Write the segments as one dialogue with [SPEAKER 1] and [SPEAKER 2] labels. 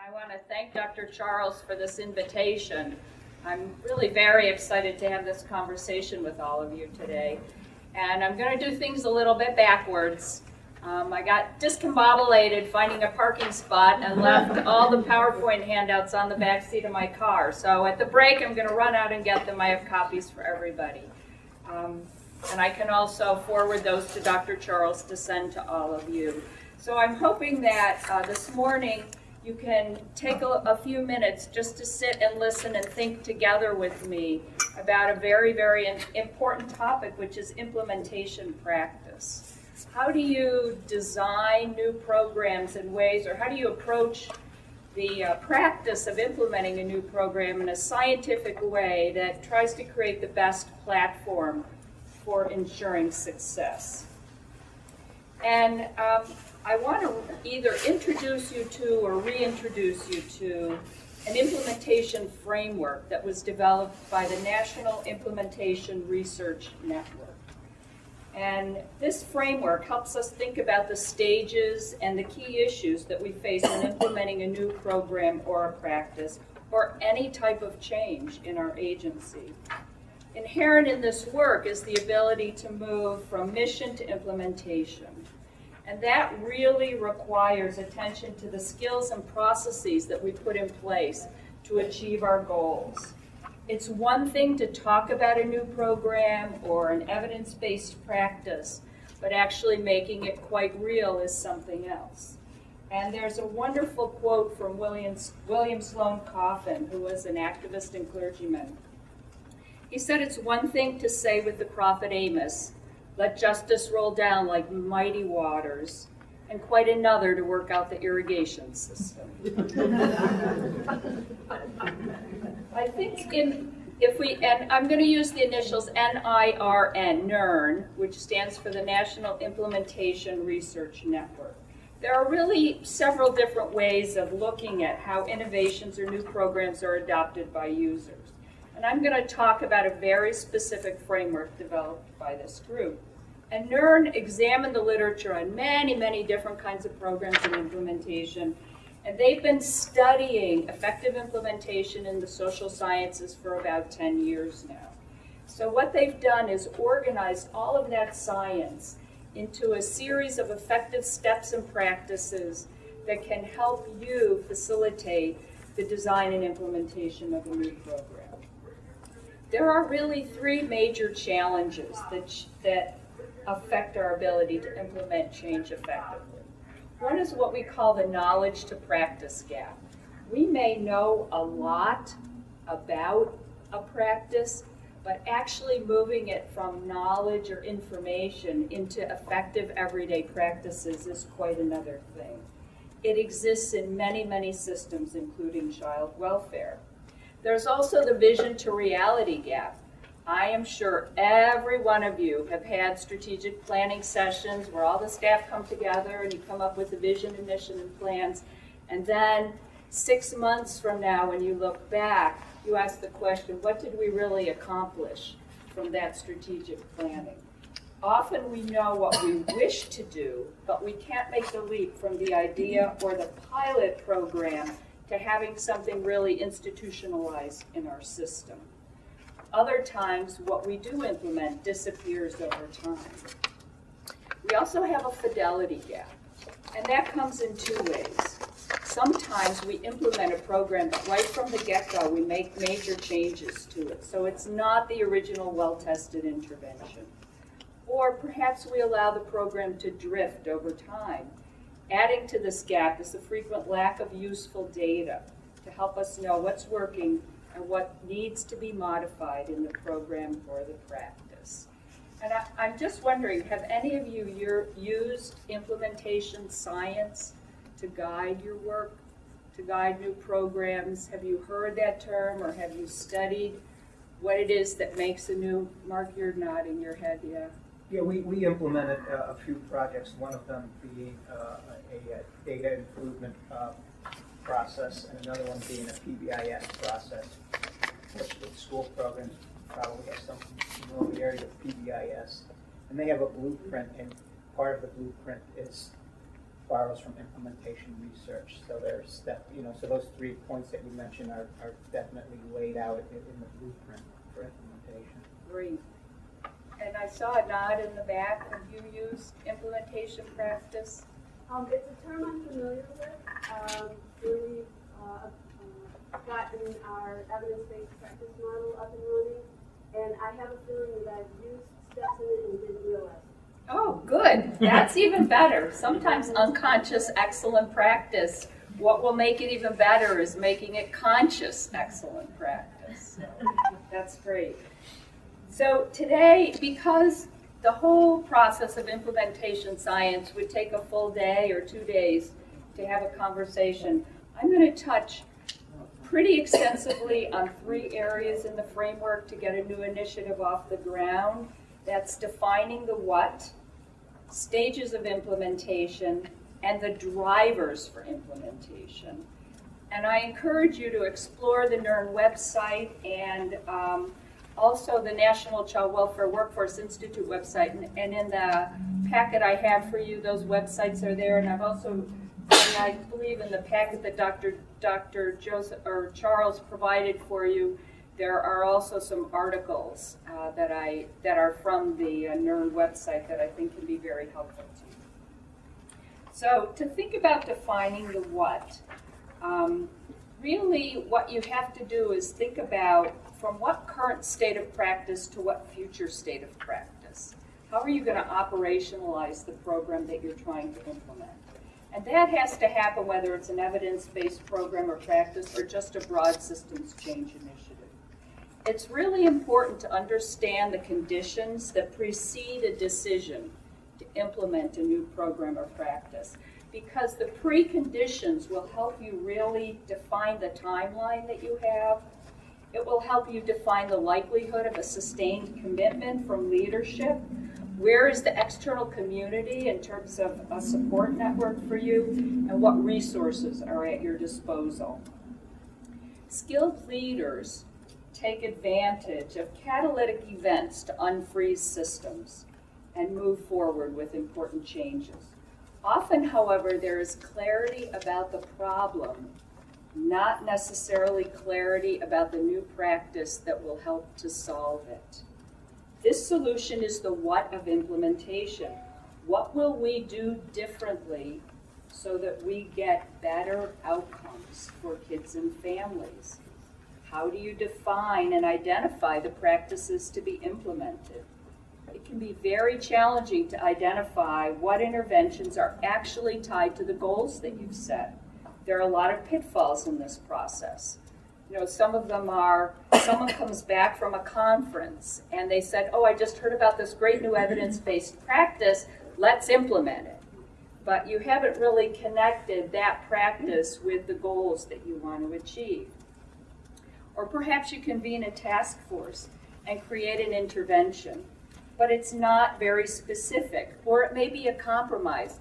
[SPEAKER 1] I want to thank Dr. Charles for this invitation. I'm really very excited to have this conversation with all of you today. And I'm going to do things a little bit backwards. I got discombobulated finding a parking spot and left all the PowerPoint handouts on the back seat of my car. So at the break, I'm going to run out and get them. I have copies for everybody. And I can also forward those to Dr. Charles to send to all of you. So I'm hoping that this morning you can take a few minutes just to sit and listen and think together with me about a very, very important topic, which is implementation practice. How do you design new programs in ways, or how do you approach the practice of implementing a new program in a scientific way that tries to create the best platform for ensuring success? And I want to either introduce you to or reintroduce you to an implementation framework that was developed by the National Implementation Research Network. And this framework helps us think about the stages and the key issues that we face in implementing a new program or a practice or any type of change in our agency. Inherent in this work is the ability to move from mission to implementation. And that really requires attention to the skills and processes that we put in place to achieve our goals. It's one thing to talk about a new program or an evidence-based practice, but actually making it quite real is something else. And there's a wonderful quote from William Sloane Coffin, who was an activist and clergyman. He said, "It's one thing to say with the prophet Amos, 'Let justice roll down like mighty waters,' and quite another to work out the irrigation system." I think and I'm going to use the initials NIRN, NIRN, which stands for the National Implementation Research Network. There are really several different ways of looking at how innovations or new programs are adopted by users. And I'm going to talk about a very specific framework developed by this group. And NIRN examined the literature on many, many different kinds of programs and implementation. And they've been studying effective implementation in the social sciences for about 10 years now. So what they've done is organized all of that science into a series of effective steps and practices that can help you facilitate the design and implementation of a new program. There are really three major challenges that affect our ability to implement change effectively. One is what we call the knowledge to practice gap. We may know a lot about a practice, but actually moving it from knowledge or information into effective everyday practices is quite another thing. It exists in many, many systems, including child welfare. There's also the vision to reality gap. I am sure every one of you have had strategic planning sessions where all the staff come together and you come up with the vision and mission and plans. And then 6 months from now, when you look back, you ask the question, what did we really accomplish from that strategic planning? Often we know what we wish to do, but we can't make the leap from the idea or the pilot program to having something really institutionalized in our system. Other times, what we do implement disappears over time. We also have a fidelity gap, and that comes in two ways. Sometimes we implement a program, but right from the get-go, we make major changes to it, so it's not the original well-tested intervention. Or perhaps we allow the program to drift over time. Adding to this gap is the frequent lack of useful data to help us know what's working and what needs to be modified in the program or the practice. And I'm just wondering, have any of you used implementation science to guide your work, to guide new programs? Have you heard that term, or have you studied what it is that makes a new, Mark, you're nodding your head, yeah.
[SPEAKER 2] Yeah, we implemented a few projects, one of them being a data improvement process, and another one being a PBIS process, which with school programs probably have some familiarity with PBIS. And they have a blueprint, and part of the blueprint is borrows from implementation research. So there's that, so those 3 points that you mentioned are definitely laid out in the blueprint for implementation.
[SPEAKER 1] Great. And I saw a nod in the back. Have you used implementation practice?
[SPEAKER 3] It's a term I'm familiar with. When we've gotten our evidence-based practice model up and running, and I have a feeling that I've used steps in it and didn't realize it.
[SPEAKER 1] Oh, good. That's even better. Sometimes unconscious excellent practice, what will make it even better is making it conscious excellent practice. That's great. So today, because the whole process of implementation science would take a full day or 2 days to have a conversation, I'm going to touch pretty extensively on 3 areas in the framework to get a new initiative off the ground. That's defining the what, stages of implementation, and the drivers for implementation. And I encourage you to explore the NERN website and also the National Child Welfare Workforce Institute website. And in the packet I have for you, those websites are there. And I've also, and I believe in the packet that Dr. Joseph or Charles provided for you, there are also some articles that are from the NERN website that I think can be very helpful to you. So to think about defining the what, really what you have to do is think about from what current state of practice to what future state of practice. How are you going to operationalize the program that you're trying to implement? And that has to happen whether it's an evidence-based program or practice or just a broad systems change initiative. It's really important to understand the conditions that precede a decision to implement a new program or practice, because the preconditions will help you really define the timeline that you have. It will help you define the likelihood of a sustained commitment from leadership. Where is the external community in terms of a support network for you, and what resources are at your disposal? Skilled leaders take advantage of catalytic events to unfreeze systems and move forward with important changes. Often, however, there is clarity about the problem, not necessarily clarity about the new practice that will help to solve it. This solution is the what of implementation. What will we do differently so that we get better outcomes for kids and families? How do you define and identify the practices to be implemented? It can be very challenging to identify what interventions are actually tied to the goals that you've set. There are a lot of pitfalls in this process. Some of them are, someone comes back from a conference and they said, oh, I just heard about this great new evidence-based practice, let's implement it. But you haven't really connected that practice with the goals that you want to achieve. Or perhaps you convene a task force and create an intervention, but it's not very specific, or it may be a compromise.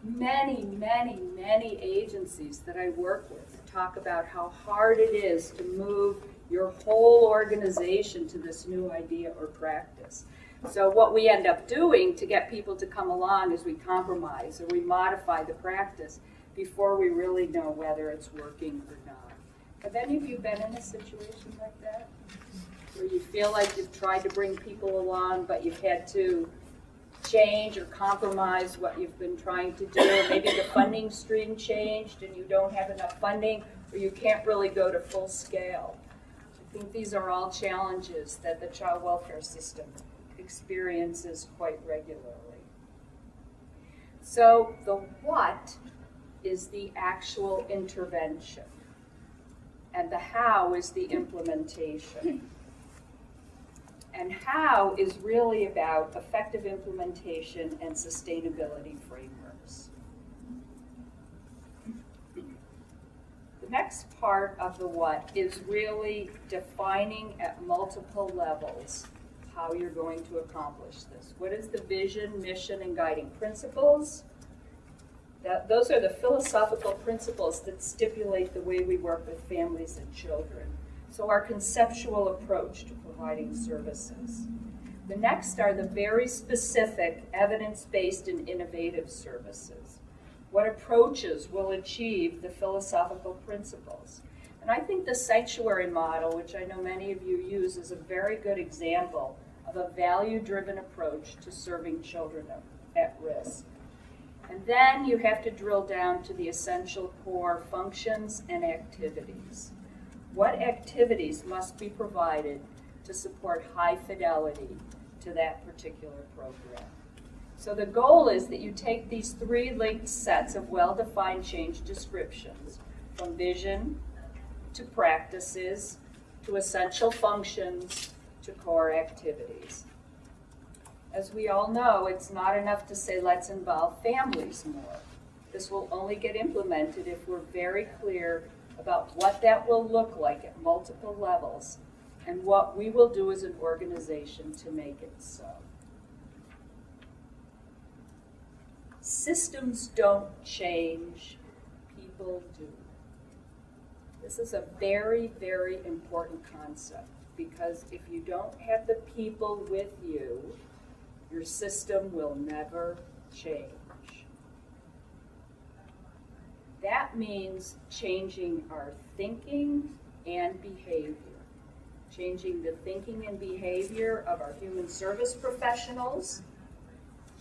[SPEAKER 1] Many, many, many agencies that I work with talk about how hard it is to move your whole organization to this new idea or practice. So what we end up doing to get people to come along is we compromise or we modify the practice before we really know whether it's working or not. Have any of you been in a situation like that? Where you feel like you've tried to bring people along, but you've had to change or compromise what you've been trying to do? Or maybe the funding stream changed and you don't have enough funding, or you can't really go to full scale. I think these are all challenges that the child welfare system experiences quite regularly. So the what is the actual intervention, and the how is the implementation. And how is really about effective implementation and sustainability frameworks. The next part of the what is really defining at multiple levels how you're going to accomplish this. What is the vision, mission, and guiding principles? Those are the philosophical principles that stipulate the way we work with families and children. So our conceptual approach to providing services. The next are the very specific evidence-based and innovative services. What approaches will achieve the philosophical principles? And I think the sanctuary model, which I know many of you use, is a very good example of a value-driven approach to serving children at risk. And then you have to drill down to the essential core functions and activities. What activities must be provided to support high fidelity to that particular program? So the goal is that you take these three linked sets of well-defined change descriptions, from vision to practices to essential functions to core activities. As we all know, it's not enough to say let's involve families more. This will only get implemented if we're very clear about what that will look like at multiple levels and what we will do as an organization to make it so. Systems don't change, people do. This is a very, very important concept, because if you don't have the people with you, your system will never change. That means changing our thinking and behavior. Changing the thinking and behavior of our human service professionals,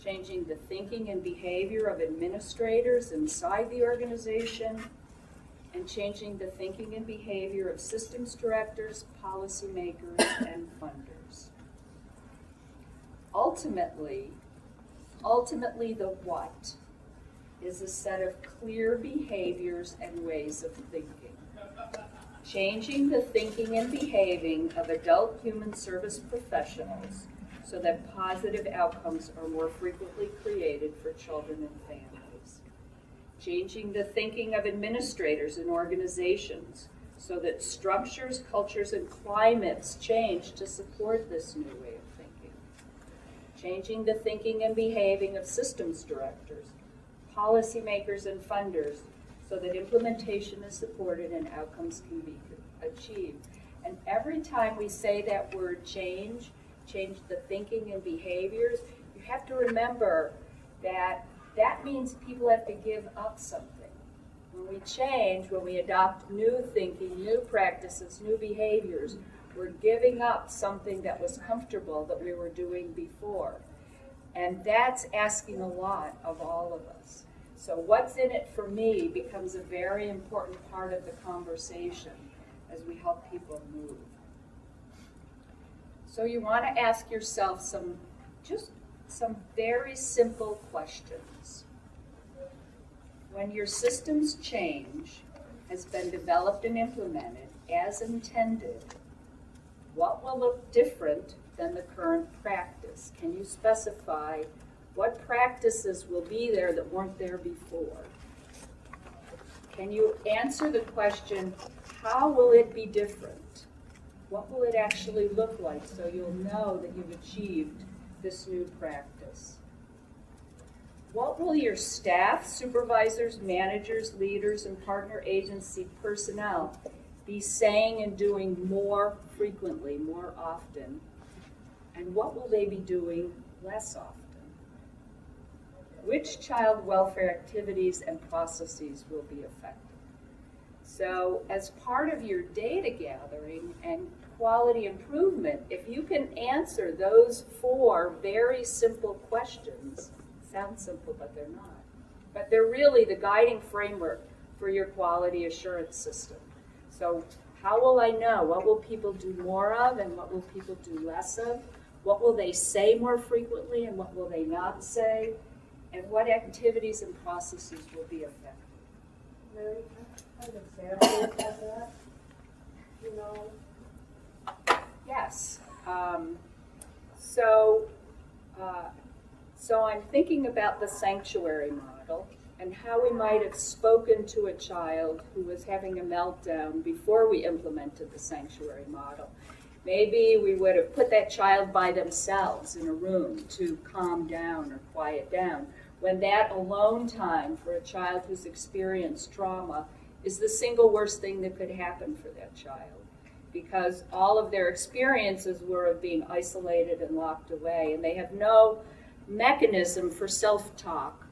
[SPEAKER 1] changing the thinking and behavior of administrators inside the organization, and changing the thinking and behavior of systems directors, policymakers, and funders. Ultimately, the what is a set of clear behaviors and ways of thinking. Changing the thinking and behaving of adult human service professionals so that positive outcomes are more frequently created for children and families. Changing the thinking of administrators and organizations so that structures, cultures, and climates change to support this new way of thinking. Changing the thinking and behaving of systems directors, policymakers, and funders so that implementation is supported and outcomes can be achieved. And every time we say that word change the thinking and behaviors, you have to remember that that means people have to give up something. When we change, when we adopt new thinking, new practices, new behaviors, we're giving up something that was comfortable that we were doing before. And that's asking a lot of all of us. So what's in it for me becomes a very important part of the conversation as we help people move. So you want to ask yourself some very simple questions. When your systems change has been developed and implemented as intended, what will look different than the current practice? Can you specify what practices will be there that weren't there before? Can you answer the question, how will it be different? What will it actually look like so you'll know that you've achieved this new practice? What will your staff, supervisors, managers, leaders, and partner agency personnel be saying and doing more frequently, more often? And what will they be doing less often? Which child welfare activities and processes will be affected? So as part of your data gathering and quality improvement, if you can answer those 4 very simple questions, sound simple, but they're not. But they're really the guiding framework for your quality assurance system. So how will I know? What will people do more of and what will people do less of? What will they say more frequently and what will they not say? And what activities and processes will be affected?
[SPEAKER 3] Mary, I have examples of that. You know.
[SPEAKER 1] Yes. So I'm thinking about the sanctuary model and how we might have spoken to a child who was having a meltdown before we implemented the sanctuary model. Maybe we would have put that child by themselves in a room to calm down or quiet down, when that alone time for a child who's experienced trauma is the single worst thing that could happen for that child, because all of their experiences were of being isolated and locked away, and they have no mechanism for self-talk.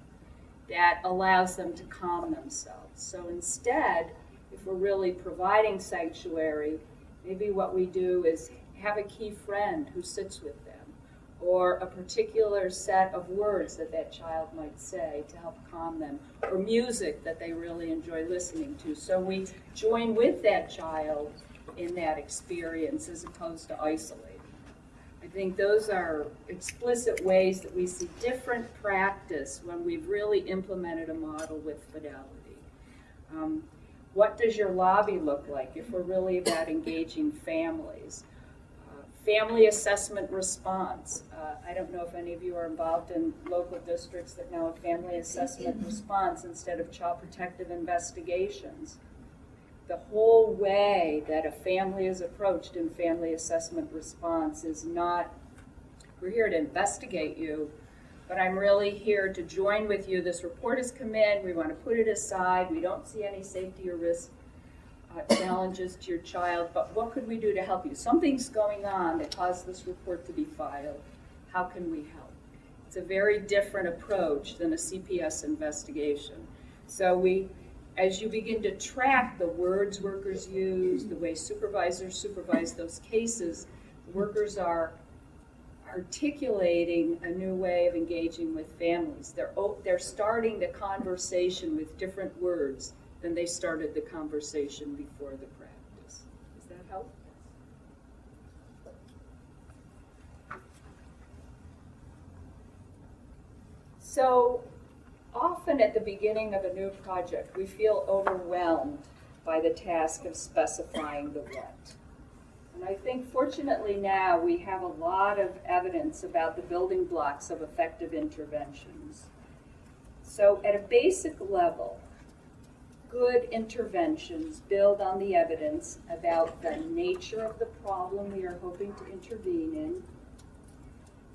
[SPEAKER 1] that allows them to calm themselves. So instead, if we're really providing sanctuary, maybe what we do is have a key friend who sits with them, or a particular set of words that that child might say to help calm them, or music that they really enjoy listening to. So we join with that child in that experience as opposed to isolating. I think those are explicit ways that we see different practice when we've really implemented a model with fidelity. What does your lobby look like if we're really about engaging families? Family assessment response. I don't know if any of you are involved in local districts that know a family assessment response instead of child protective investigations. The whole way that a family is approached in family assessment response is not, we're here to investigate you, but I'm really here to join with you. This report has come in, we want to put it aside, we don't see any safety or risk challenges to your child, but what could we do to help you? Something's going on that caused this report to be filed. How can we help? It's a very different approach than a CPS investigation. So as you begin to track the words workers use, the way supervisors supervise those cases, workers are articulating a new way of engaging with families. They're starting the conversation with different words than they started the conversation before the practice. Does that help? So often at the beginning of a new project, we feel overwhelmed by the task of specifying the what. And I think fortunately now we have a lot of evidence about the building blocks of effective interventions. So at a basic level, good interventions build on the evidence about the nature of the problem we are hoping to intervene in,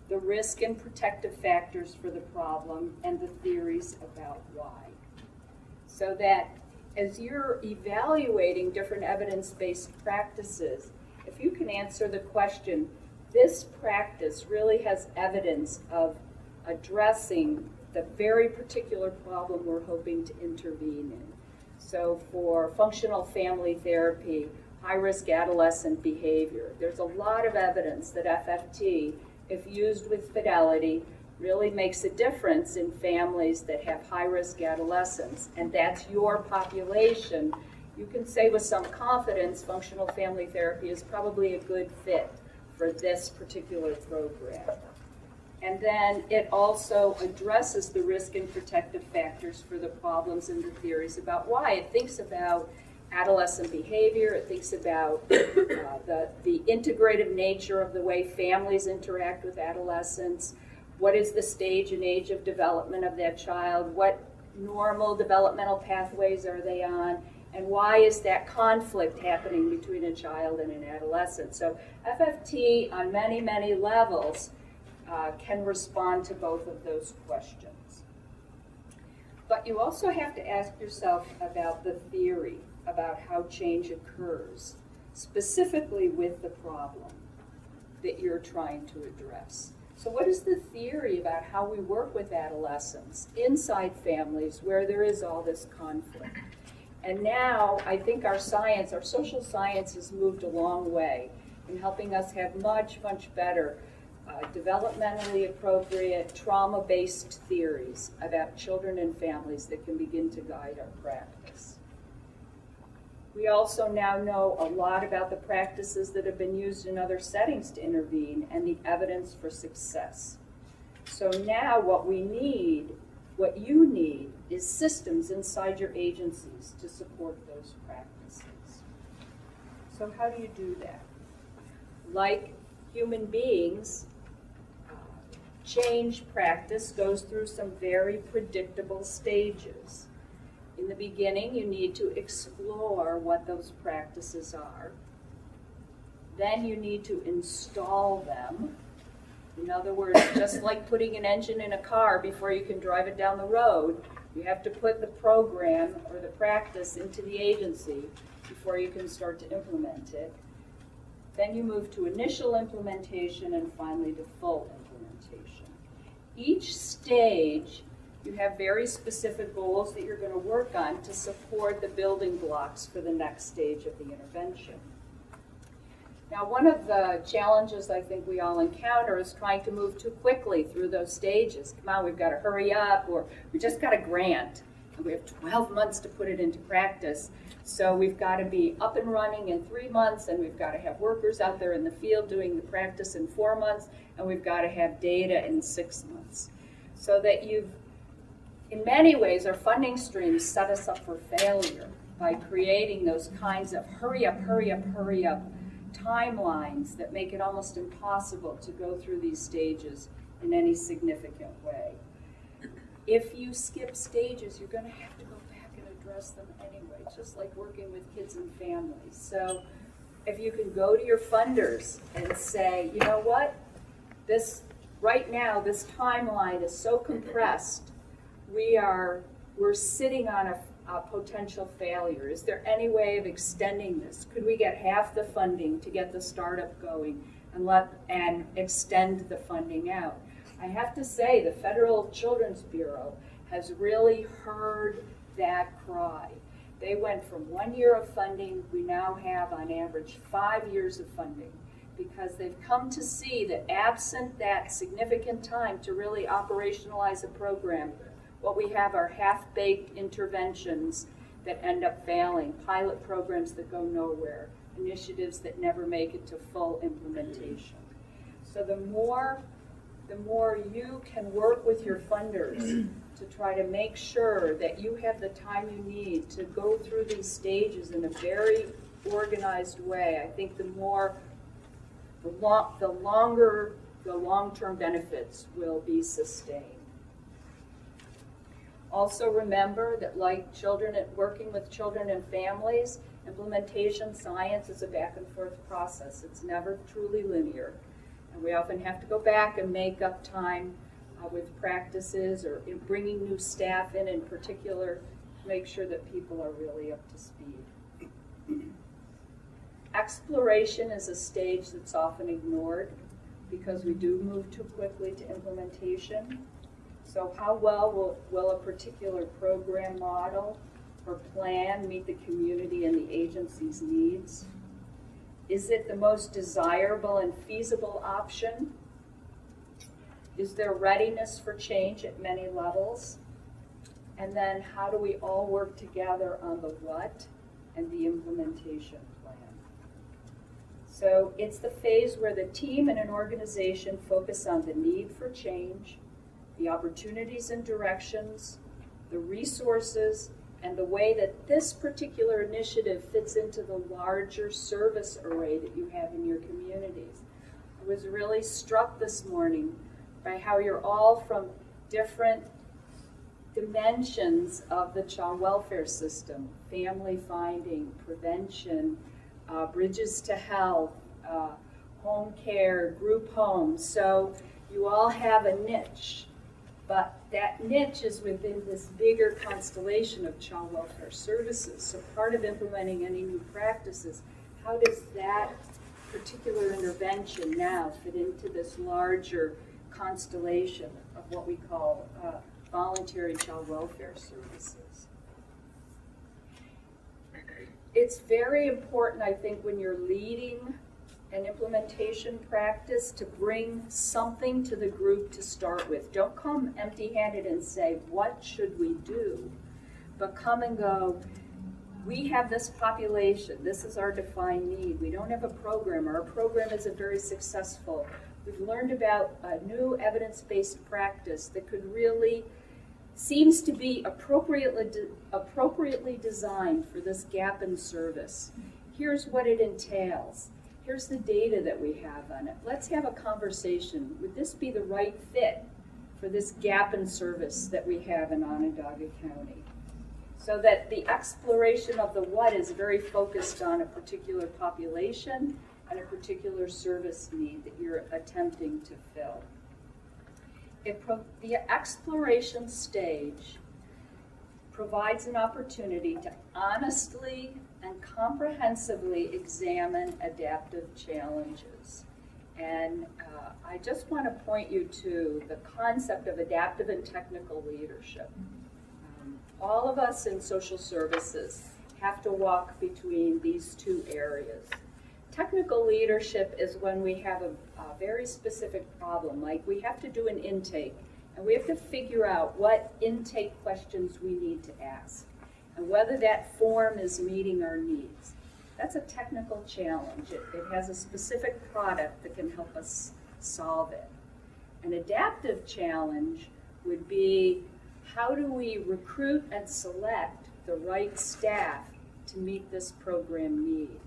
[SPEAKER 1] the risk and protective factors for the problem, and the theories about why. So that as you're evaluating different evidence-based practices, if you can answer the question, this practice really has evidence of addressing the very particular problem we're hoping to intervene in. So for functional family therapy, high-risk adolescent behavior, there's a lot of evidence that FFT, if used with fidelity, really makes a difference in families that have high-risk adolescents, and that's your population. You can say with some confidence functional family therapy is probably a good fit for this particular program. And then it also addresses the risk and protective factors for the problems and the theories about why. It thinks about adolescent behavior, it thinks about the integrative nature of the way families interact with adolescents, what is the stage and age of development of that child, what normal developmental pathways are they on, and why is that conflict happening between a child and an adolescent. So FFT on many, many levels can respond to both of those questions. But you also have to ask yourself about the theory, about how change occurs, specifically with the problem that you're trying to address. So what is the theory about how we work with adolescents inside families where there is all this conflict? And now I think our science, our social science has moved a long way in helping us have much, much better developmentally appropriate, trauma-based theories about children and families that can begin to guide our practice. We also now know a lot about the practices that have been used in other settings to intervene and the evidence for success. So now what you need, is systems inside your agencies to support those practices. So how do you do that? Like human beings, change practice goes through some very predictable stages. In the beginning, you need to explore what those practices are. Then you need to install them. In other words, just like putting an engine in a car before you can drive it down the road, you have to put the program or the practice into the agency before you can start to implement it. Then you move to initial implementation and finally to full implementation. Each stage You have very specific goals that you're going to work on to support the building blocks for the next stage of the intervention. Now, one of the challenges I think we all encounter is trying to move too quickly through those stages. Come on, we've got to hurry up, or we just got a grant, and we have 12 months to put it into practice. So we've got to be up and running in 3 months, and we've got to have workers out there in the field doing the practice in 4 months, and we've got to have data in 6 months. So that in many ways, our funding streams set us up for failure by creating those kinds of hurry up timelines that make it almost impossible to go through these stages in any significant way. If you skip stages, you're going to have to go back and address them anyway, just like working with kids and families. So if you can go to your funders and say, you know what, right now this timeline is so compressed, we're sitting on a potential failure. Is there any way of extending this? Could we get half the funding to get the startup going and extend the funding out? I have to say the Federal Children's Bureau has really heard that cry. They went from 1 year of funding, we now have on average 5 years of funding, because they've come to see that absent that significant time to really operationalize a program, what we have are half-baked interventions that end up failing, pilot programs that go nowhere, initiatives that never make it to full implementation. So the more you can work with your funders to try to make sure that you have the time you need to go through these stages in a very organized way, I think the longer the long-term benefits will be sustained. Also remember that like working with children and families, implementation science is a back and forth process. It's never truly linear. And we often have to go back and make up time with practices or in bringing new staff in particular to make sure that people are really up to speed. Exploration is a stage that's often ignored because we do move too quickly to implementation. So how well will a particular program model or plan meet the community and the agency's needs? Is it the most desirable and feasible option? Is there readiness for change at many levels? And then how do we all work together on the what and the implementation plan? So it's the phase where the team and an organization focus on the need for change, the opportunities and directions, the resources, and the way that this particular initiative fits into the larger service array that you have in your communities. I was really struck this morning by how you're all from different dimensions of the child welfare system: family finding, prevention, bridges to health, home care, group homes. So you all have a niche, but that niche is within this bigger constellation of child welfare services. So part of implementing any new practices, how does that particular intervention now fit into this larger constellation of what we call voluntary child welfare services? It's very important, I think, when you're leading an implementation practice to bring something to the group to start with. Don't come empty-handed and say, what should we do? But come and go, we have this population, this is our defined need. We don't have a program. Our program isn't very successful. We've learned about a new evidence-based practice that could really, seems to be appropriately designed for this gap in service. Here's what it entails. Here's the data that we have on it. Let's have a conversation. Would this be the right fit for this gap in service that we have in Onondaga County? So that the exploration of the what is very focused on a particular population and a particular service need that you're attempting to fill. The exploration stage provides an opportunity to honestly and comprehensively examine adaptive challenges. And I just want to point you to the concept of adaptive and technical leadership. All of us in social services have to walk between these two areas. Technical leadership is when we have a very specific problem, like we have to do an intake, and we have to figure out what intake questions we need to ask, and whether that form is meeting our needs. That's a technical challenge. It has a specific product that can help us solve it. An adaptive challenge would be, how do we recruit and select the right staff to meet this program need?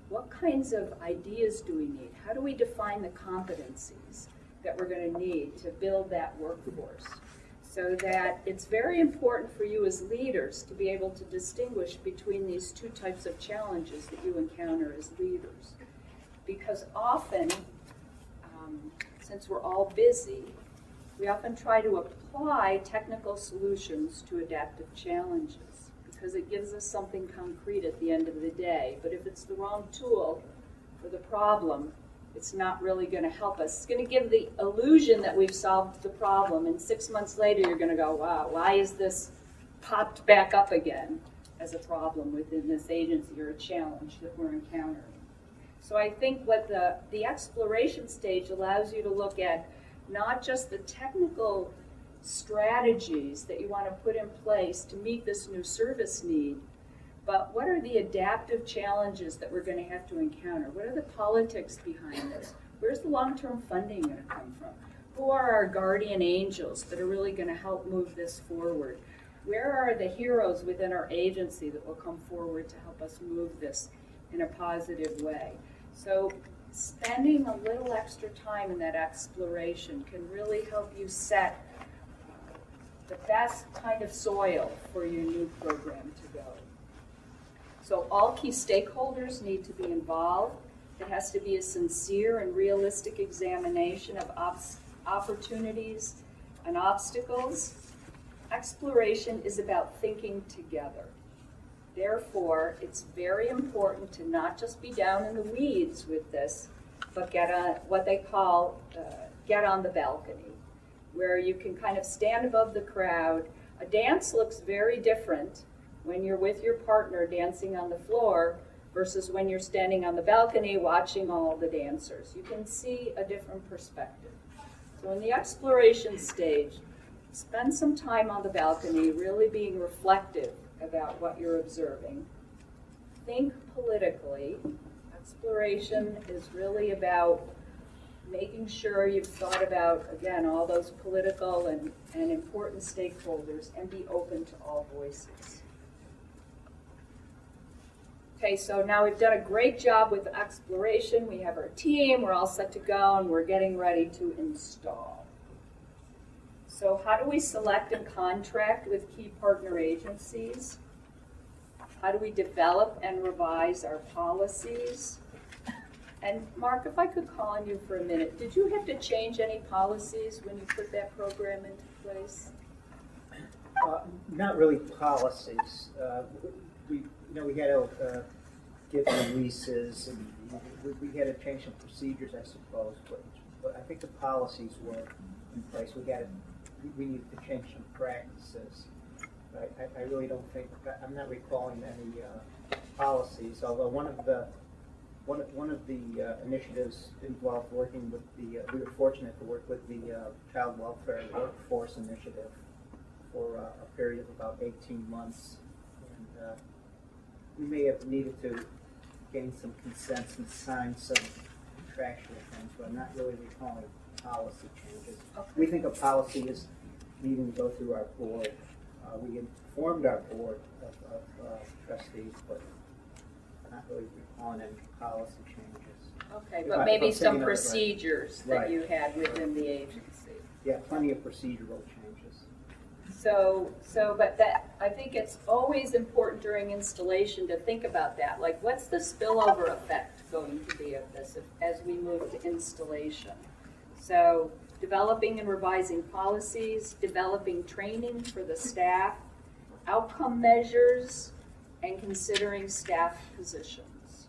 [SPEAKER 1] What kinds of ideas do we need? How do we define the competencies that we're going to need to build that workforce? So that it's very important for you as leaders to be able to distinguish between these two types of challenges that you encounter as leaders. Because often, since we're all busy, we often try to apply technical solutions to adaptive challenges because it gives us something concrete at the end of the day. But if it's the wrong tool for the problem, it's not really going to help us. It's going to give the illusion that we've solved the problem, and 6 months later you're going to go, wow, why is this popped back up again as a problem within this agency or a challenge that we're encountering? So I think what the exploration stage allows you to look at not just the technical strategies that you want to put in place to meet this new service need, but what are the adaptive challenges that we're going to have to encounter? What are the politics behind this? Where's the long-term funding going to come from? Who are our guardian angels that are really going to help move this forward? Where are the heroes within our agency that will come forward to help us move this in a positive way? So spending a little extra time in that exploration can really help you set the best kind of soil for your new program to go. So all key stakeholders need to be involved. It has to be a sincere and realistic examination of opportunities and obstacles. Exploration is about thinking together. Therefore, it's very important to not just be down in the weeds with this, but get on what they call get on the balcony, where you can kind of stand above the crowd. A dance looks very different when you're with your partner dancing on the floor versus when you're standing on the balcony watching all the dancers. You can see a different perspective. So in the exploration stage, spend some time on the balcony really being reflective about what you're observing. Think politically. Exploration is really about making sure you've thought about, again, all those political and important stakeholders and be open to all voices. Okay, so now we've done a great job with exploration. We have our team, we're all set to go, and we're getting ready to install. So how do we select and contract with key partner agencies? How do we develop and revise our policies? And Mark, if I could call on you for a minute, did you have to change any policies when you put that program into place?
[SPEAKER 2] Not really policies. We had to give releases, and we had to change some procedures, I suppose. But I think the policies were in place. We needed to change some practices. I really don't think I'm not recalling any policies. Although one of the initiatives involved working with we were fortunate to work with the Child Welfare Workforce Initiative for a period of about 18 months. And we may have needed to gain some consents and sign some contractual things, but I'm not really recalling policy changes.
[SPEAKER 1] Okay.
[SPEAKER 2] We think a policy is needing to go through our board. We informed our board of trustees, but not really recalling any policy changes.
[SPEAKER 1] Okay, but maybe some procedures that you had within the agency.
[SPEAKER 2] Yeah, plenty of procedural changes.
[SPEAKER 1] But that, I think it's always important during installation to think about that. Like, what's the spillover effect going to be of this as we move to installation? So, developing and revising policies, developing training for the staff, outcome measures, and considering staff positions.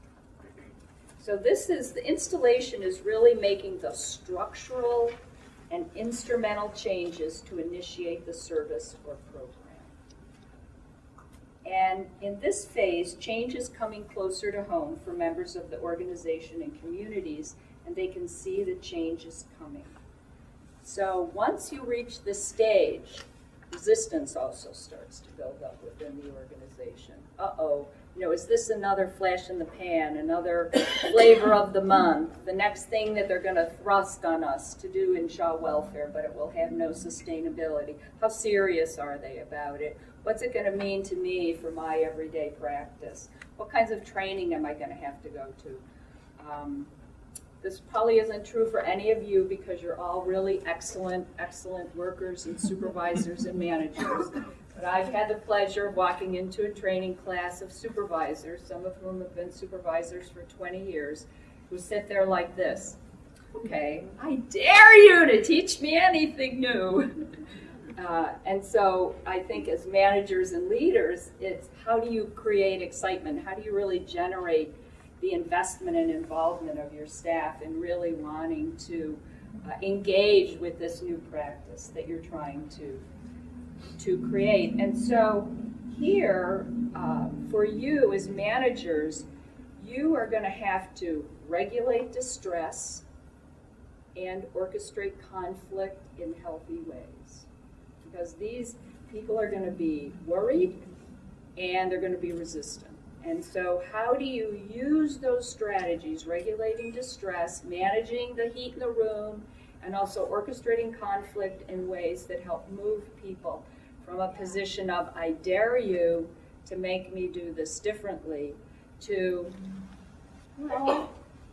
[SPEAKER 1] So the installation is really making the structural and instrumental changes to initiate the service or program. And in this phase, change is coming closer to home for members of the organization and communities, and they can see the change is coming. So once you reach this stage, resistance also starts to build up within the organization. Is this another flash in the pan, another flavor of the month, the next thing that they're going to thrust on us to do in child welfare, but it will have no sustainability? How serious are they about it? What's it going to mean to me for my everyday practice? What kinds of training am I going to have to go to? This probably isn't true for any of you because you're all really excellent workers and supervisors and managers. But I've had the pleasure of walking into a training class of supervisors, some of whom have been supervisors for 20 years, who sit there like this. Okay, I dare you to teach me anything new. And so I think as managers and leaders, it's how do you create excitement? How do you really generate the investment and involvement of your staff in really wanting to engage with this new practice that you're trying to create? And so here, for you as managers, you are going to have to regulate distress and orchestrate conflict in healthy ways. Because these people are going to be worried and they're going to be resistant. And so how do you use those strategies, regulating distress, managing the heat in the room, and also orchestrating conflict in ways that help move people from a position of, I dare you to make me do this differently, to, well,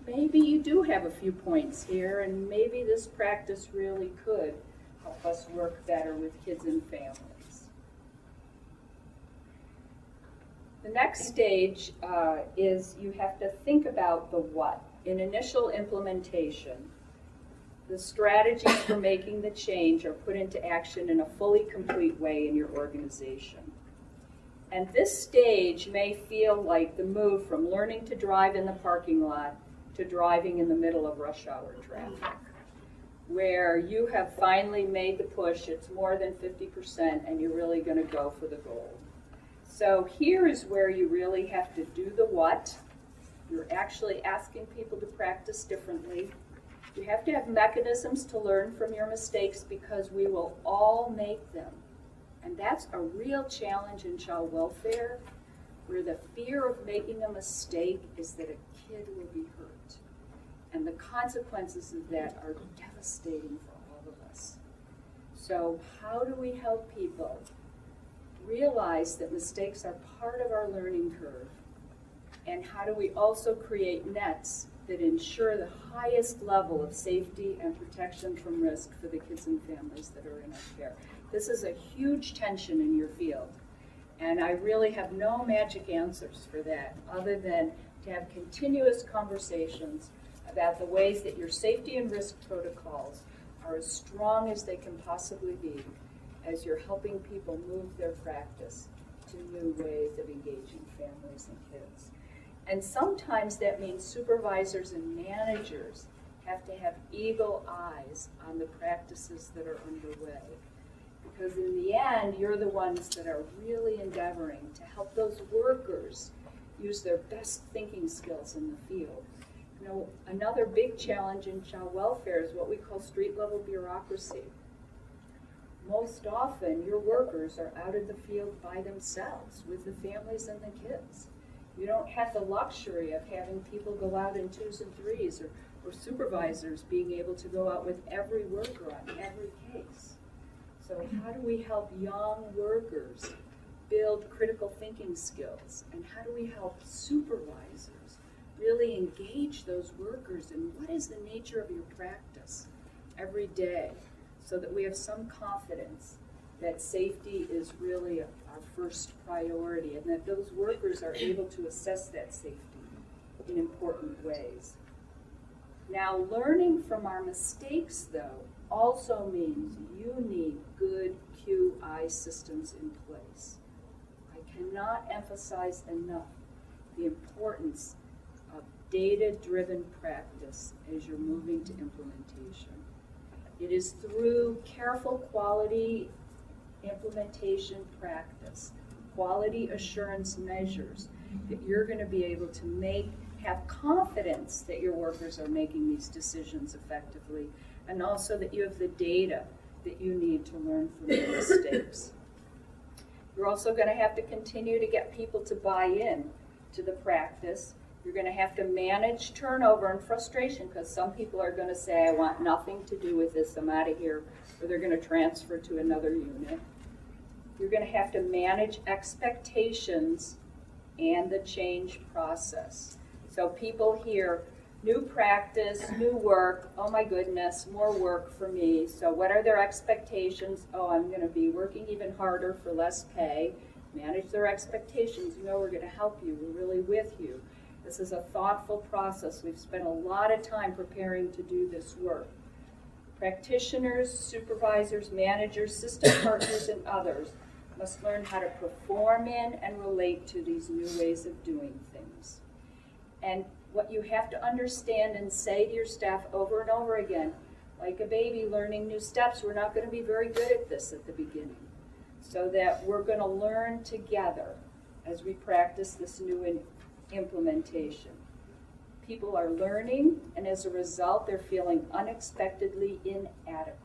[SPEAKER 1] maybe you do have a few points here, and maybe this practice really could help us work better with kids and families. The next stage is you have to think about the what. In initial implementation, the strategies for making the change are put into action in a fully complete way in your organization. And this stage may feel like the move from learning to drive in the parking lot to driving in the middle of rush hour traffic, where you have finally made the push, it's more than 50%, and you're really going to go for the goal. So here is where you really have to do the what. You're actually asking people to practice differently. You have to have mechanisms to learn from your mistakes because we will all make them. And that's a real challenge in child welfare, where the fear of making a mistake is that a kid will be hurt. And the consequences of that are devastating for all of us. So how do we help people realize that mistakes are part of our learning curve? And how do we also create nets that ensure the highest level of safety and protection from risk for the kids and families that are in our care? This is a huge tension in your field. And I really have no magic answers for that other than to have continuous conversations about the ways that your safety and risk protocols are as strong as they can possibly be as you're helping people move their practice to new ways of engaging families and kids. And sometimes that means supervisors and managers have to have eagle eyes on the practices that are underway. Because in the end, you're the ones that are really endeavoring to help those workers use their best thinking skills in the field. You know, another big challenge in child welfare is what we call street-level bureaucracy. Most often, your workers are out in the field by themselves with the families and the kids. You don't have the luxury of having people go out in twos and threes or supervisors being able to go out with every worker on every case. So how do we help young workers build critical thinking skills? And how do we help supervisors really engage those workers in what is the nature of your practice every day so that we have some confidence that safety is really our first priority and that those workers are able to assess that safety in important ways. Now, learning from our mistakes, though, also means you need good QI systems in place. I cannot emphasize enough the importance of data-driven practice as you're moving to implementation. It is through careful quality implementation practice, quality assurance measures, that you're going to be able to have confidence that your workers are making these decisions effectively, and also that you have the data that you need to learn from your mistakes. You're also going to have to continue to get people to buy in to the practice. You're going to have to manage turnover and frustration, because some people are going to say, I want nothing to do with this, I'm out of here, or they're going to transfer to another unit. You're going to have to manage expectations and the change process. So people hear, new practice, new work, oh my goodness, more work for me. So what are their expectations? Oh, I'm going to be working even harder for less pay. Manage their expectations. You know, we're going to help you. We're really with you. This is a thoughtful process. We've spent a lot of time preparing to do this work. Practitioners, supervisors, managers, system partners, and others must learn how to perform in and relate to these new ways of doing things. And what you have to understand and say to your staff over and over again, like a baby learning new steps, we're not going to be very good at this at the beginning. So that we're going to learn together as we practice this new implementation. People are learning, and as a result, they're feeling unexpectedly inadequate.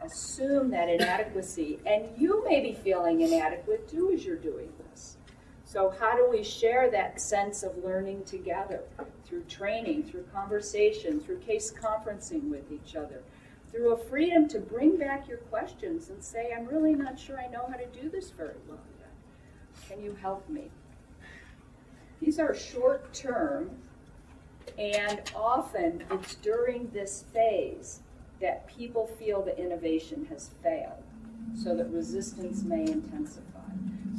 [SPEAKER 1] Assume that inadequacy, and you may be feeling inadequate too as you're doing this. So how do we share that sense of learning together? Through training, through conversation, through case conferencing with each other, through a freedom to bring back your questions and say, I'm really not sure I know how to do this very well yet. Can you help me? These are short term, and often it's during this phase that people feel the innovation has failed, so that resistance may intensify.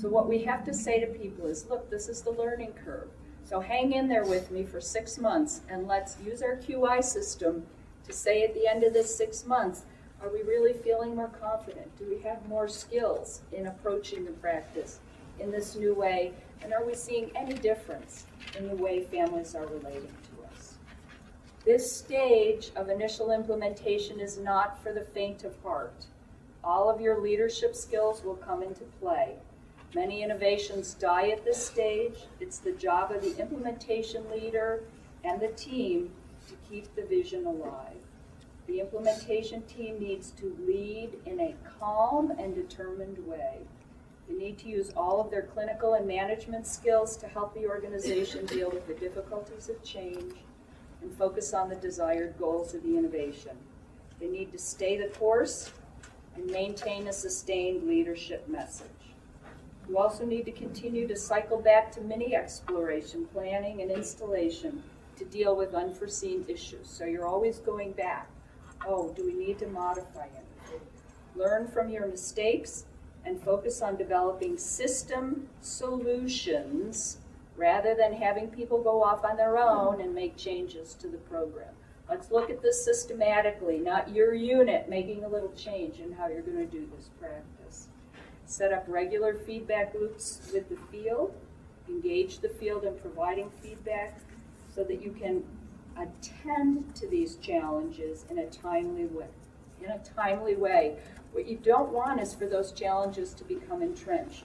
[SPEAKER 1] So what we have to say to people is, look, this is the learning curve. So hang in there with me for 6 months, and let's use our QI system to say at the end of this 6 months, are we really feeling more confident? Do we have more skills in approaching the practice in this new way? And are we seeing any difference in the way families are relating to us? This stage of initial implementation is not for the faint of heart. All of your leadership skills will come into play. Many innovations die at this stage. It's the job of the implementation leader and the team to keep the vision alive. The implementation team needs to lead in a calm and determined way. They need to use all of their clinical and management skills to help the organization deal with the difficulties of change and focus on the desired goals of the innovation. They need to stay the course and maintain a sustained leadership message. You also need to continue to cycle back to mini exploration, planning, and installation to deal with unforeseen issues. So you're always going back. Oh, do we need to modify anything? Learn from your mistakes and focus on developing system solutions rather than having people go off on their own and make changes to the program. Let's look at this systematically, not your unit making a little change in how you're going to do this practice. Set up regular feedback loops with the field. Engage the field in providing feedback so that you can attend to these challenges in a timely way. What you don't want is for those challenges to become entrenched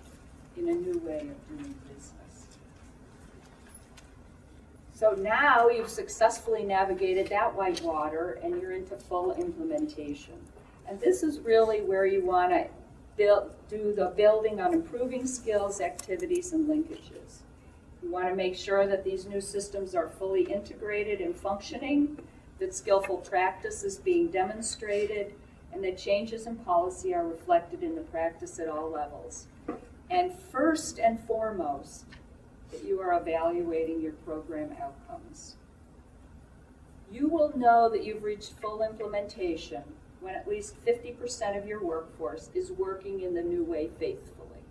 [SPEAKER 1] in a new way of doing business. So now you've successfully navigated that white water and you're into full implementation. And this is really where you want to do the building on improving skills, activities, and linkages. You want to make sure that these new systems are fully integrated and functioning, that skillful practice is being demonstrated, and that changes in policy are reflected in the practice at all levels. And first and foremost, that you are evaluating your program outcomes. You will know that you've reached full implementation when at least 50% of your workforce is working in the new way faithfully.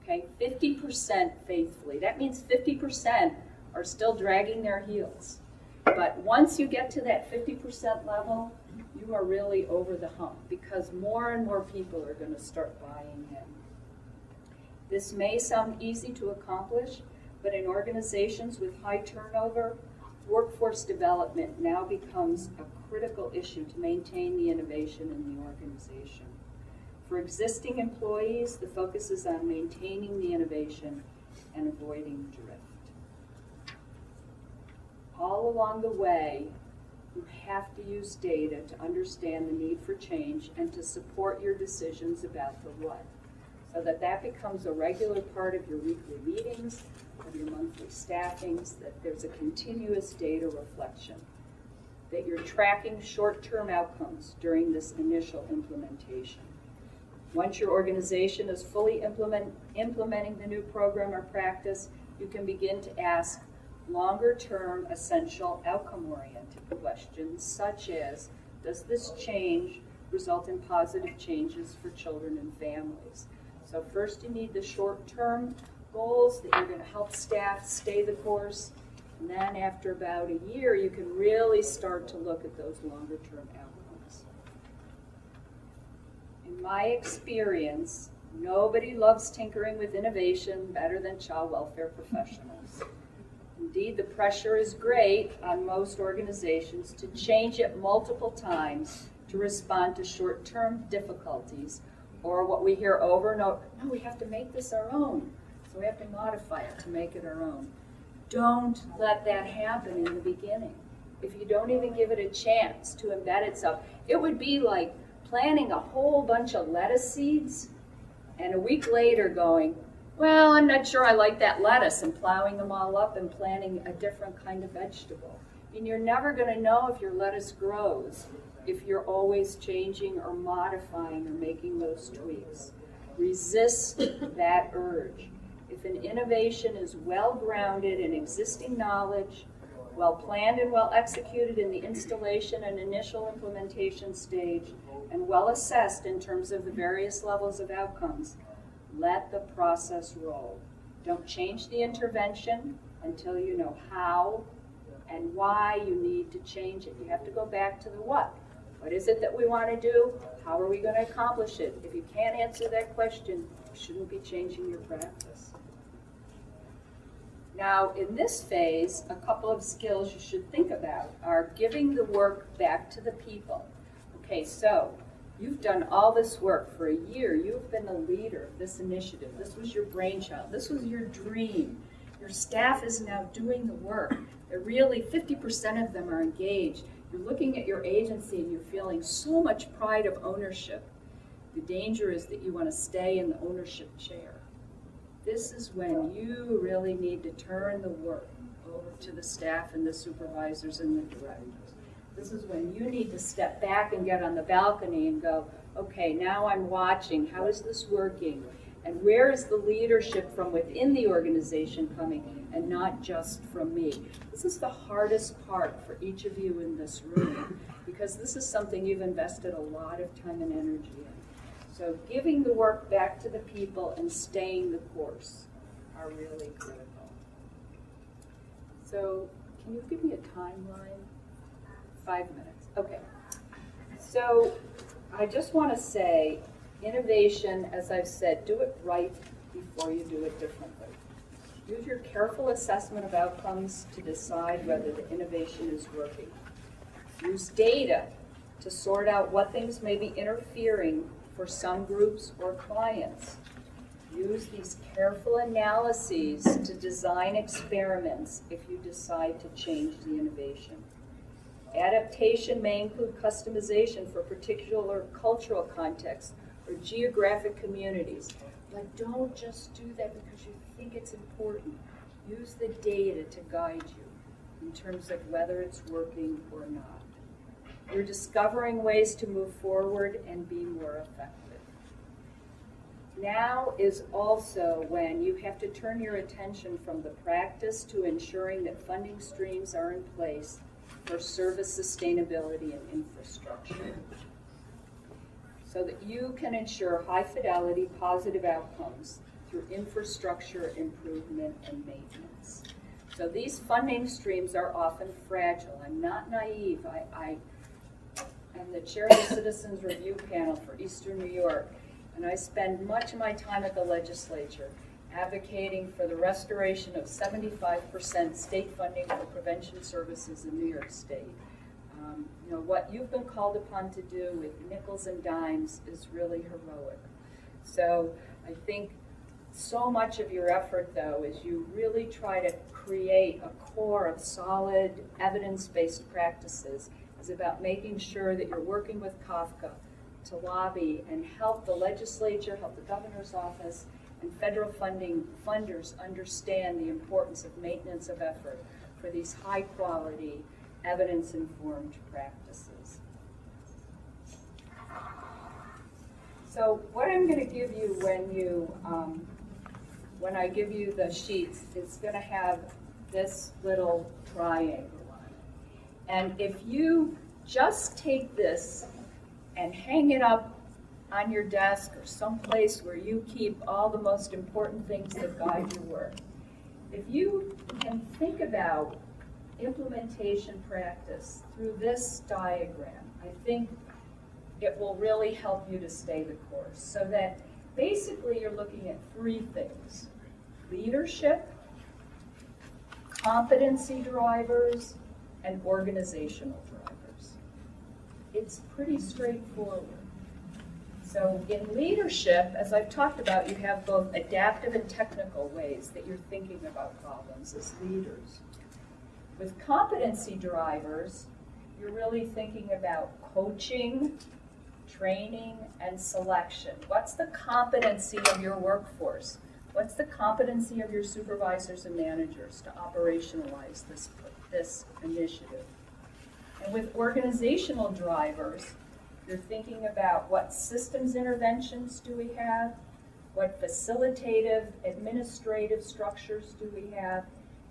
[SPEAKER 1] Okay, 50% faithfully. That means 50% are still dragging their heels. But once you get to that 50% level, you are really over the hump because more and more people are going to start buying in. This may sound easy to accomplish, But in organizations with high turnover, workforce development now becomes a critical issue to maintain the innovation in the organization. For existing employees, the focus is on maintaining the innovation and avoiding drift. All along the way, you have to use data to understand the need for change and to support your decisions about the what, so that that becomes a regular part of your weekly meetings, of your monthly staffings, that there's a continuous data reflection, that you're tracking short-term outcomes during this initial implementation. Once your organization is fully implementing the new program or practice, you can begin to ask longer-term essential outcome-oriented questions, such as, does this change result in positive changes for children and families? So first you need the short-term goals that you're going to help staff stay the course, and then after about a year you can really start to look at those longer-term outcomes. In my experience, nobody loves tinkering with innovation better than child welfare professionals. Indeed, the pressure is great on most organizations to change it multiple times to respond to short-term difficulties, or what we hear over and over, no, we have to make this our own, so we have to modify it to make it our own. Don't let that happen in the beginning. If you don't even give it a chance to embed itself, it would be like planting a whole bunch of lettuce seeds and a week later going, well, I'm not sure I like that lettuce, and plowing them all up and planting a different kind of vegetable. And you're never going to know if your lettuce grows if you're always changing or modifying or making those tweaks. Resist that urge. If an innovation is well grounded in existing knowledge, well planned and well executed in the installation and initial implementation stage, and well assessed in terms of the various levels of outcomes, let the process roll. Don't change the intervention until you know how and why you need to change it. You have to go back to the what. What is it that we want to do? How are we going to accomplish it? If you can't answer that question, you shouldn't be changing your practice. Now, in this phase, a couple of skills you should think about are giving the work back to the people. Okay, so you've done all this work for a year. You've been the leader of this initiative. This was your brainchild. This was your dream. Your staff is now doing the work. They're really, 50% of them are engaged. You're looking at your agency and you're feeling so much pride of ownership. The danger is that you want to stay in the ownership chair. This is when you really need to turn the work over to the staff and the supervisors and the directors. This is when you need to step back and get on the balcony and go, okay, now I'm watching. How is this working? And where is the leadership from within the organization coming, and not just from me? This is the hardest part for each of you in this room, because this is something you've invested a lot of time and energy in. So giving the work back to the people and staying the course are really critical. So can you give me a timeline? 5 minutes. Okay. So I just want to say, innovation, as I've said, do it right before you do it differently. Use your careful assessment of outcomes to decide whether the innovation is working. Use data to sort out what things may be interfering for some groups or clients. Use these careful analyses to design experiments if you decide to change the innovation. Adaptation may include customization for particular cultural contexts or geographic communities. But don't just do that because you think it's important. Use the data to guide you in terms of whether it's working or not. You're discovering ways to move forward and be more effective. Now is also when you have to turn your attention from the practice to ensuring that funding streams are in place for service sustainability and infrastructure, so that you can ensure high-fidelity, positive outcomes through infrastructure improvement and maintenance. So these funding streams are often fragile. I'm not naive. I am the chair of the Citizens Review Panel for Eastern New York, and I spend much of my time at the legislature. advocating for the restoration of 75% state funding for prevention services in New York State. You know, what you've been called upon to do with nickels and dimes is really heroic. So I think so much of your effort, though, is you really try to create a core of solid evidence-based practices. Is about making sure that you're working with COFCCA to lobby and help the legislature, help the governor's office, and federal funders understand the importance of maintenance of effort for these high-quality, evidence-informed practices. So what I'm going to give you when I give you the sheets, it's going to have this little triangle on it. And if you just take this and hang it up on your desk or someplace where you keep all the most important things that guide your work, if you can think about implementation practice through this diagram, I think it will really help you to stay the course. So that basically you're looking at three things: leadership, competency drivers, and organizational drivers. It's pretty straightforward. So in leadership, as I've talked about, you have both adaptive and technical ways that you're thinking about problems as leaders. With competency drivers, you're really thinking about coaching, training, and selection. What's the competency of your workforce? What's the competency of your supervisors and managers to operationalize this initiative? And with organizational drivers, you're thinking about what systems interventions do we have, what facilitative, administrative structures do we have,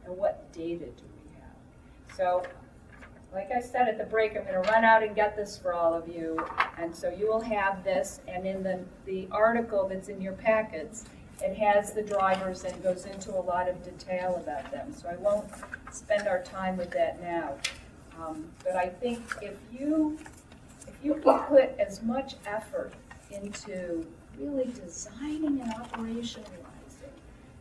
[SPEAKER 1] and what data do we have. So, like I said at the break, I'm going to run out and get this for all of you, and so you will have this, and in the article that's in your packets, it has the drivers and goes into a lot of detail about them, so I won't spend our time with that now. But I think if you can put as much effort into really designing and operationalizing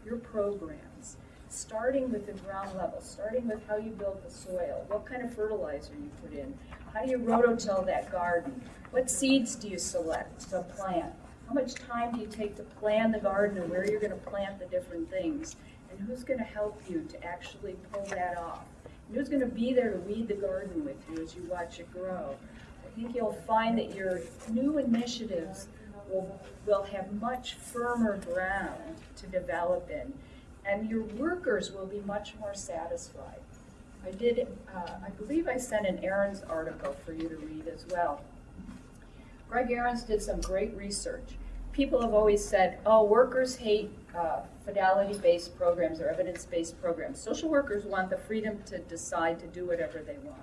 [SPEAKER 1] your programs, starting with the ground level, starting with how you build the soil, what kind of fertilizer you put in, how do you rototill that garden, what seeds do you select to plant, how much time do you take to plan the garden and where you're going to plant the different things, and who's going to help you to actually pull that off, and who's going to be there to weed the garden with you as you watch it grow. I think you'll find that your new initiatives will have much firmer ground to develop in, and your workers will be much more satisfied. I believe I sent an Aaron's article for you to read as well. Greg Ahrens did some great research. People have always said, oh, workers hate fidelity-based programs or evidence-based programs. Social workers want the freedom to decide to do whatever they want.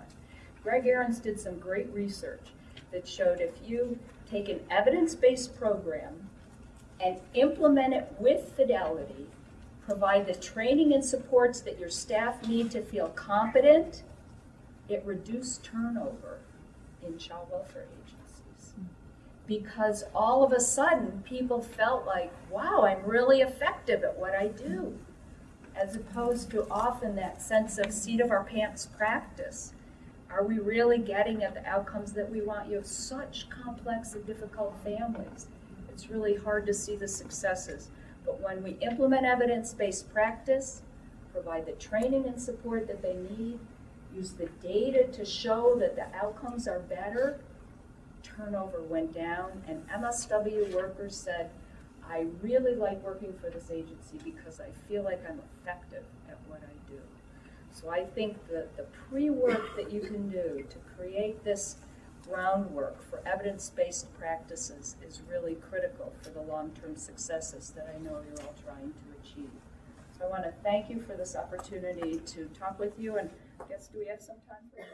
[SPEAKER 1] Greg Ahrens did some great research that showed if you take an evidence-based program and implement it with fidelity, provide the training and supports that your staff need to feel competent, it reduced turnover in child welfare agencies. Because all of a sudden, people felt like, wow, I'm really effective at what I do, as opposed to often that sense of seat of our pants practice. Are we really getting at the outcomes that we want? You have such complex and difficult families. It's really hard to see the successes. But when we implement evidence-based practice, provide the training and support that they need, use the data to show that the outcomes are better, turnover went down, and MSW workers said, I really like working for this agency because I feel like I'm effective at what I do. So I think that the pre-work that you can do to create this groundwork for evidence-based practices is really critical for the long-term successes that I know you're all trying to achieve. So I want to thank you for this opportunity to talk with you, and I guess, do we have some time for you?